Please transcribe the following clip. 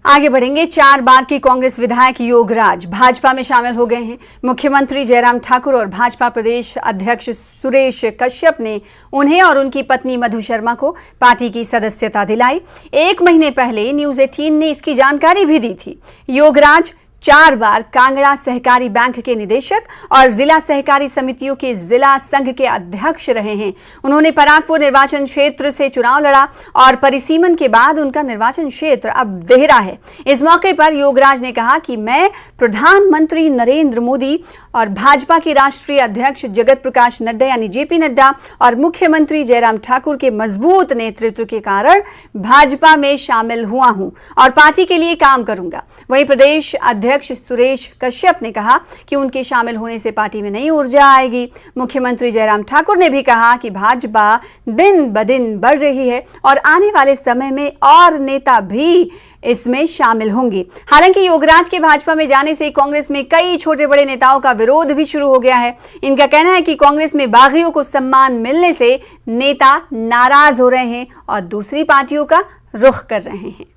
आगे बढ़ेंगे। 4 बार की कांग्रेस विधायक योगराज भाजपा में शामिल हो गए हैं। मुख्यमंत्री जयराम ठाकुर और भाजपा प्रदेश अध्यक्ष सुरेश कश्यप ने उन्हें और उनकी पत्नी मधु शर्मा को पार्टी की सदस्यता दिलाई। 1 महीने पहले न्यूज 18 ने इसकी जानकारी भी दी थी। योगराज 4 बार कांगड़ा सहकारी बैंक के निदेशक और जिला सहकारी समितियों के जिला संघ के अध्यक्ष रहे हैं। उन्होंने परागपुर निर्वाचन क्षेत्र से चुनाव लड़ा और परिसीमन के बाद उनका निर्वाचन क्षेत्र अब देहरा है। इस मौके पर योगराज ने कहा कि मैं प्रधानमंत्री नरेंद्र मोदी और भाजपा के राष्ट्रीय अध्यक्ष जगत प्रकाश नड्डा यानी जेपी नड्डा और मुख्यमंत्री जयराम ठाकुर के मजबूत नेतृत्व के कारण भाजपा में शामिल हुआ हूं और पार्टी के लिए काम करूंगा। वहीं प्रदेश अध्यक्ष सुरेश कश्यप ने कहा कि उनके शामिल होने से पार्टी में नई ऊर्जा आएगी। मुख्यमंत्री जयराम ठाकुर ने भी कहा कि भाजपा दिन ब दिन बढ़ रही है और आने वाले समय में और नेता भी इसमें शामिल होंगे। हालांकि योगराज के भाजपा में जाने से कांग्रेस में कई छोटे बड़े नेताओं का विरोध भी शुरू हो गया है। इनका कहना है कि कांग्रेस में बागियों को सम्मान मिलने से नेता नाराज हो रहे हैं और दूसरी पार्टियों का रुख कर रहे हैं।